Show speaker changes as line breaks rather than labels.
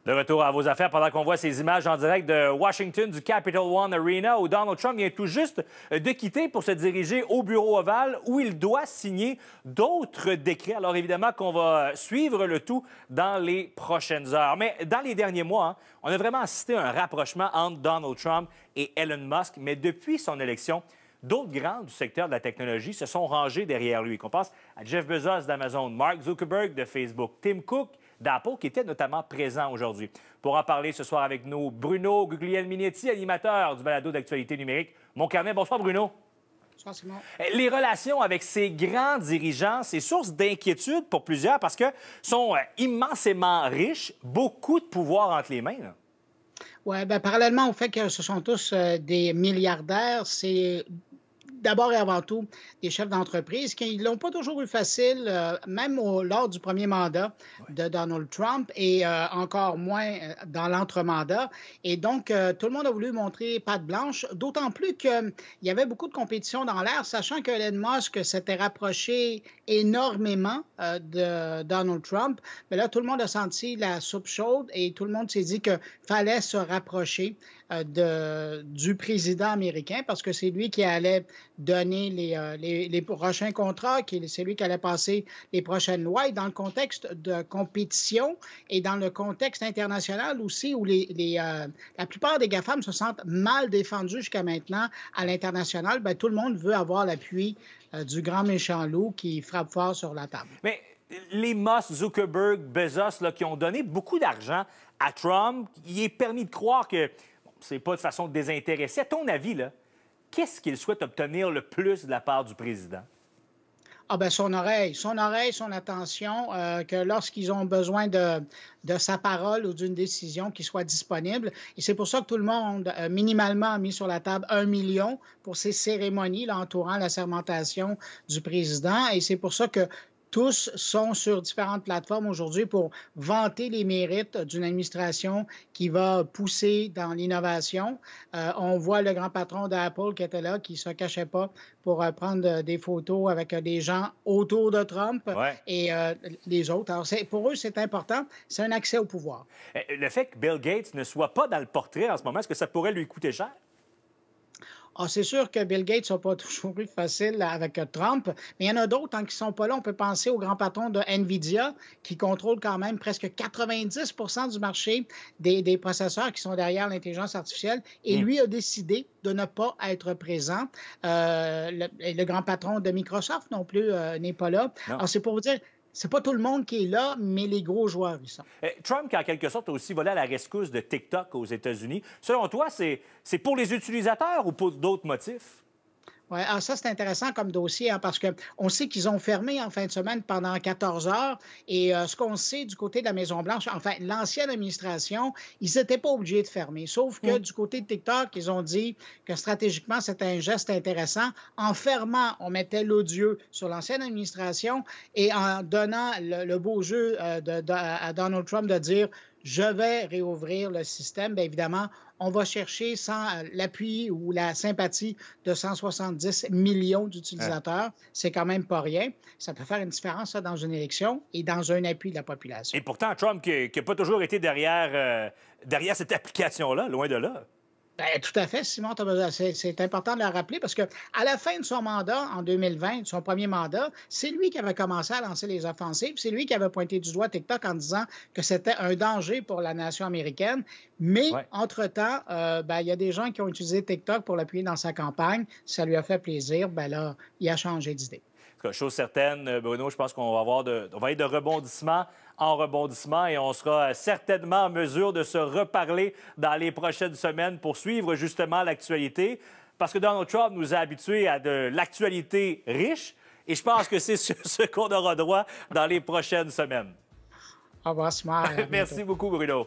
De retour à vos affaires pendant qu'on voit ces images en direct de Washington, du Capital One Arena, où Donald Trump vient tout juste de quitter pour se diriger au bureau ovale où il doit signer d'autres décrets. Alors évidemment qu'on va suivre le tout dans les prochaines heures. Mais dans les derniers mois, on a vraiment assisté à un rapprochement entre Donald Trump et Elon Musk. Mais depuis son élection, d'autres grands du secteur de la technologie se sont rangés derrière lui. Qu'on pense à Jeff Bezos d'Amazon, Mark Zuckerberg de Facebook, Tim Cook d'Apple, qui était notamment présent aujourd'hui. Pour en parler ce soir avec nous, Bruno Guglielminetti, animateur du balado d'actualité numérique Mon Carnet. Bonsoir, Bruno.
Bonsoir, Simon.
Les relations avec ces grands dirigeants, c'est source d'inquiétude pour plusieurs parce que sont immensément riches, beaucoup de pouvoir entre les mains.
Oui, bien, parallèlement au fait que ce sont tous des milliardaires, c'est d'abord et avant tout des chefs d'entreprise qui ne l'ont pas toujours eu facile, même lors du premier mandat de Donald Trump et encore moins dans l'entre-mandat. Et donc, tout le monde a voulu montrer patte blanche, d'autant plus qu'il y avait beaucoup de compétition dans l'air, sachant que Elon Musk s'était rapproché énormément de Donald Trump. Mais là, tout le monde a senti la soupe chaude et tout le monde s'est dit qu'il fallait se rapprocher du président américain parce que c'est lui qui allait donner les prochains contrats, c'est lui qui allait passer les prochaines lois. Et dans le contexte de compétition et dans le contexte international aussi, où la plupart des GAFAM se sentent mal défendus jusqu'à maintenant à l'international, bien, tout le monde veut avoir l'appui du grand méchant loup qui frappe fort sur la table.
Mais les Musk, Zuckerberg, Bezos, là, qui ont donné beaucoup d'argent à Trump, il est permis de croire que c'est pas de façon désintéressée. À ton avis, là, qu'est-ce qu'il souhaite obtenir le plus de la part du président?
Ah ben son oreille, son attention, que lorsqu'ils ont besoin de sa parole ou d'une décision qui soit disponible. Et c'est pour ça que tout le monde, minimalement, a mis sur la table 1 million pour ces cérémonies là, entourant la sermentation du président. Et c'est pour ça que tous sont sur différentes plateformes aujourd'hui pour vanter les mérites d'une administration qui va pousser dans l'innovation. On voit le grand patron d'Apple qui était là, qui ne se cachait pas pour prendre des photos avec des gens autour de Trump et les autres. Alors, pour eux, c'est important. C'est un accès au pouvoir.
Le fait que Bill Gates ne soit pas dans le portrait en ce moment, est-ce que ça pourrait lui coûter cher?
Ah, c'est sûr que Bill Gates n'a pas toujours eu facile avec Trump, mais il y en a d'autres qui ne sont pas là. On peut penser au grand patron de NVIDIA qui contrôle quand même presque 90 du marché des processeurs qui sont derrière l'intelligence artificielle. Et lui a décidé de ne pas être présent. Le grand patron de Microsoft non plus n'est pas là. Non. Alors, c'est pour vous dire... C'est pas tout le monde qui est là, mais les gros joueurs, ils sont.
Trump, qui en quelque sorte a aussi volé à la rescousse de TikTok aux États-Unis. Selon toi, c'est pour les utilisateurs ou pour d'autres motifs?
Oui, alors ça, c'est intéressant comme dossier parce qu'on sait qu'ils ont fermé en fin de semaine pendant 14 heures. Et ce qu'on sait du côté de la Maison-Blanche, enfin, l'ancienne administration, ils n'étaient pas obligés de fermer. Sauf que du côté de TikTok, ils ont dit que stratégiquement, c'était un geste intéressant. En fermant, on mettait l'odieux sur l'ancienne administration et en donnant le beau jeu à Donald Trump de dire je vais réouvrir le système, bien évidemment, on va chercher sans l'appui ou la sympathie de 170 millions d'utilisateurs. C'est quand même pas rien. Ça peut faire une différence ça, dans une élection et dans un appui de la population.
Et pourtant, Trump, qui n'a pas toujours été derrière cette application-là, loin de là.
Bien, tout à fait, Simon. C'est important de le rappeler parce qu'à la fin de son mandat, en 2020, son premier mandat, c'est lui qui avait commencé à lancer les offensives. C'est lui qui avait pointé du doigt TikTok en disant que c'était un danger pour la nation américaine. Mais, entre-temps, il y a des gens qui ont utilisé TikTok pour l'appuyer dans sa campagne. Ça lui a fait plaisir. Bien là, il a changé d'idée.
Chose certaine, Bruno, je pense qu'on va aller de rebondissement en rebondissement et on sera certainement en mesure de se reparler dans les prochaines semaines pour suivre justement l'actualité. Parce que Donald Trump nous a habitués à de l'actualité riche et je pense que c'est ce qu'on aura droit dans les prochaines semaines.
Au revoir, Simon.
Merci beaucoup, Bruno.